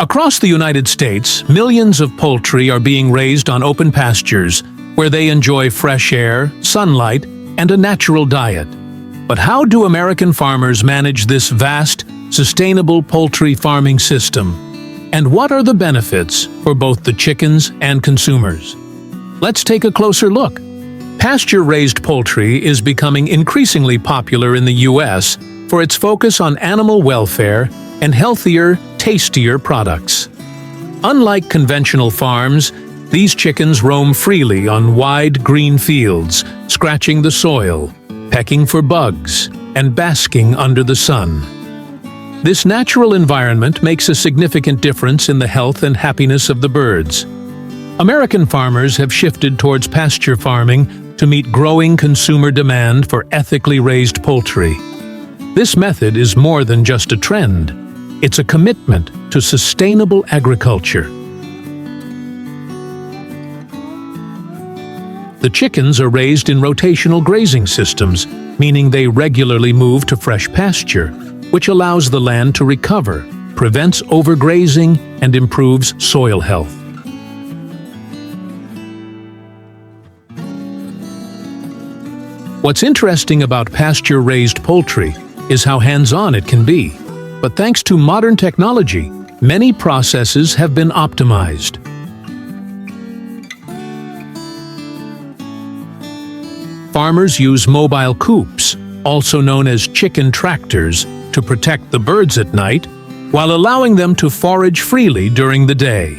Across the United States, millions of poultry are being raised on open pastures, where they enjoy fresh air, sunlight, and a natural diet. But how do American farmers manage this vast, sustainable poultry farming system? And what are the benefits for both the chickens and consumers? Let's take a closer look. Pasture-raised poultry is becoming increasingly popular in the U.S. for its focus on animal welfare and healthier, tastier products. Unlike conventional farms, these chickens roam freely on wide green fields, scratching the soil, pecking for bugs, and basking under the sun. This natural environment makes a significant difference in the health and happiness of the birds. American farmers have shifted towards pasture farming to meet growing consumer demand for ethically raised poultry. This method is more than just a trend. It's a commitment to sustainable agriculture. The chickens are raised in rotational grazing systems, meaning they regularly move to fresh pasture, which allows the land to recover, prevents overgrazing, and improves soil health. What's interesting about pasture-raised poultry is how hands-on it can be. But thanks to modern technology, many processes have been optimized. Farmers use mobile coops, also known as chicken tractors, to protect the birds at night, while allowing them to forage freely during the day.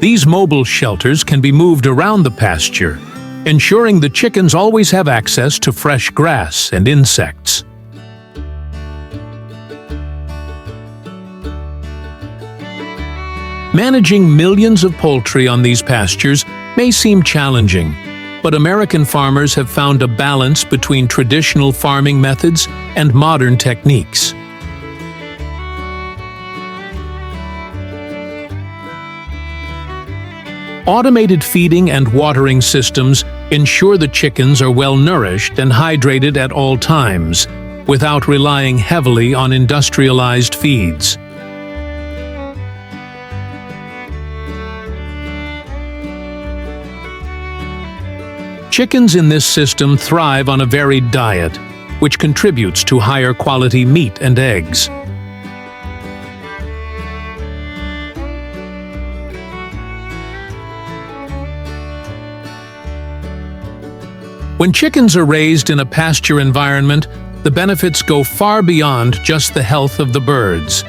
These mobile shelters can be moved around the pasture, ensuring the chickens always have access to fresh grass and insects. Managing millions of poultry on these pastures may seem challenging, but American farmers have found a balance between traditional farming methods and modern techniques. Automated feeding and watering systems ensure the chickens are well nourished and hydrated at all times, without relying heavily on industrialized feeds. Chickens in this system thrive on a varied diet, which contributes to higher quality meat and eggs. When chickens are raised in a pasture environment, the benefits go far beyond just the health of the birds.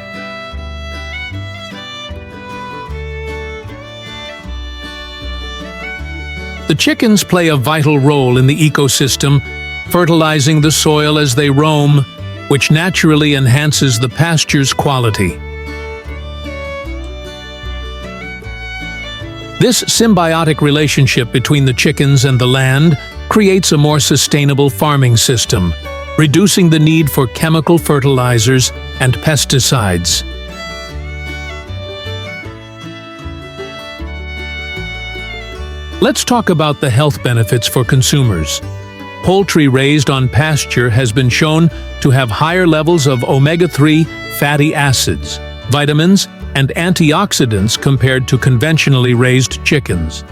The chickens play a vital role in the ecosystem, fertilizing the soil as they roam, which naturally enhances the pasture's quality. This symbiotic relationship between the chickens and the land creates a more sustainable farming system, reducing the need for chemical fertilizers and pesticides. Let's talk about the health benefits for consumers. Poultry raised on pasture has been shown to have higher levels of omega-3 fatty acids, vitamins, and antioxidants compared to conventionally raised chickens.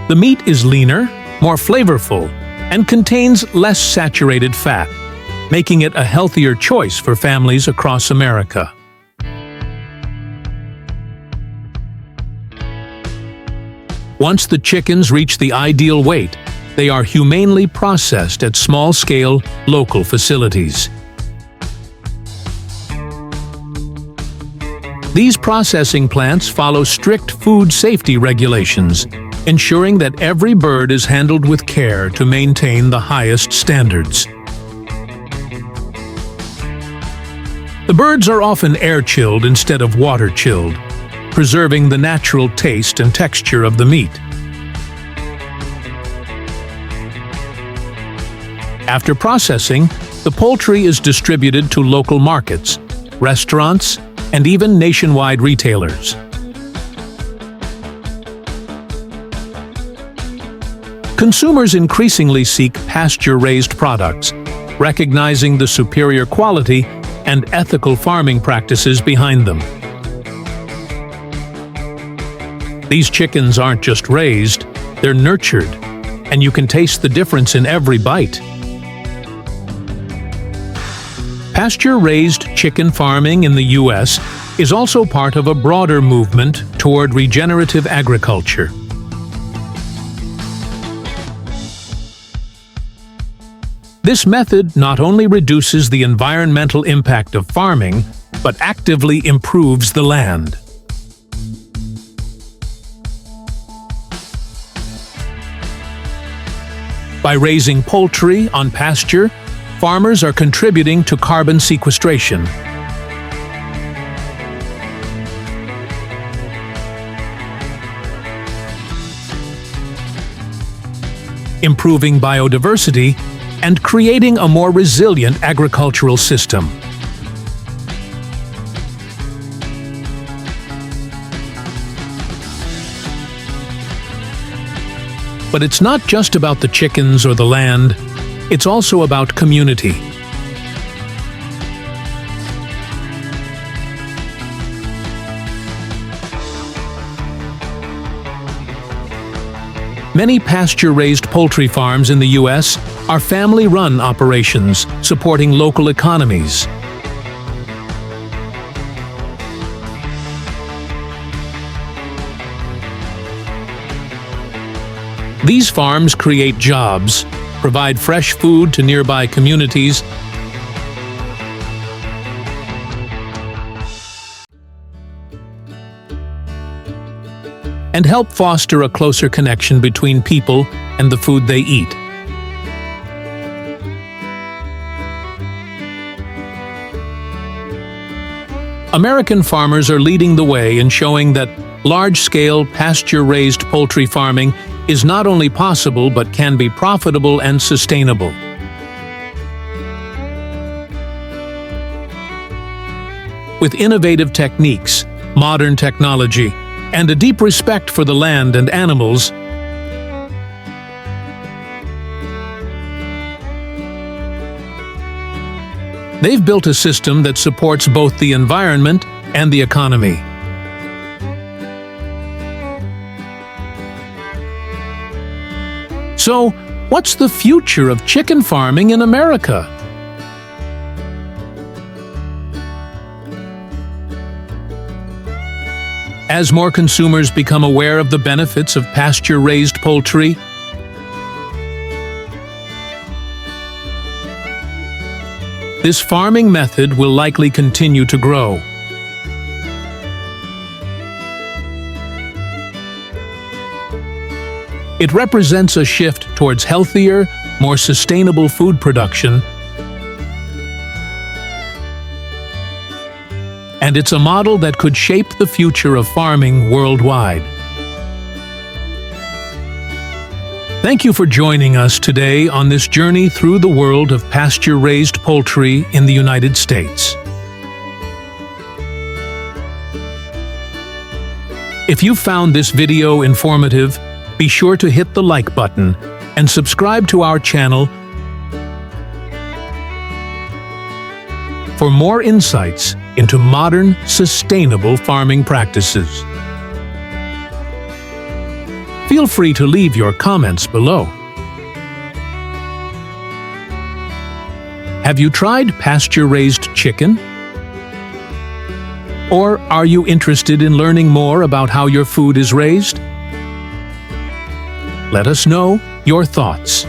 The meat is leaner, more flavorful, and contains less saturated fat, making it a healthier choice for families across America. Once the chickens reach the ideal weight, they are humanely processed at small-scale, local facilities. These processing plants follow strict food safety regulations, ensuring that every bird is handled with care to maintain the highest standards. The birds are often air-chilled instead of water-chilled, preserving the natural taste and texture of the meat. After processing, the poultry is distributed to local markets, restaurants, and even nationwide retailers. Consumers increasingly seek pasture-raised products, recognizing the superior quality and ethical farming practices behind them. These chickens aren't just raised, they're nurtured, and you can taste the difference in every bite. Pasture-raised chicken farming in the U.S. is also part of a broader movement toward regenerative agriculture. This method not only reduces the environmental impact of farming, but actively improves the land. By raising poultry on pasture, farmers are contributing to carbon sequestration. Improving biodiversity and creating a more resilient agricultural system. But it's not just about the chickens or the land, it's also about community. Many pasture-raised poultry farms in the U.S. are family-run operations supporting local economies. These farms create jobs, provide fresh food to nearby communities, and help foster a closer connection between people and the food they eat. American farmers are leading the way in showing that large-scale pasture-raised poultry farming is not only possible but can be profitable and sustainable. With innovative techniques, modern technology, and a deep respect for the land and animals, they've built a system that supports both the environment and the economy. So, what's the future of chicken farming in America? As more consumers become aware of the benefits of pasture-raised poultry, this farming method will likely continue to grow. It represents a shift towards healthier, more sustainable food production, and it's a model that could shape the future of farming worldwide. Thank you for joining us today on this journey through the world of pasture-raised poultry in the United States. If you found this video informative, be sure to hit the like button and subscribe to our channel for more insights into modern, sustainable farming practices. Feel free to leave your comments below. Have you tried pasture-raised chicken? Or are you interested in learning more about how your food is raised? Let us know your thoughts.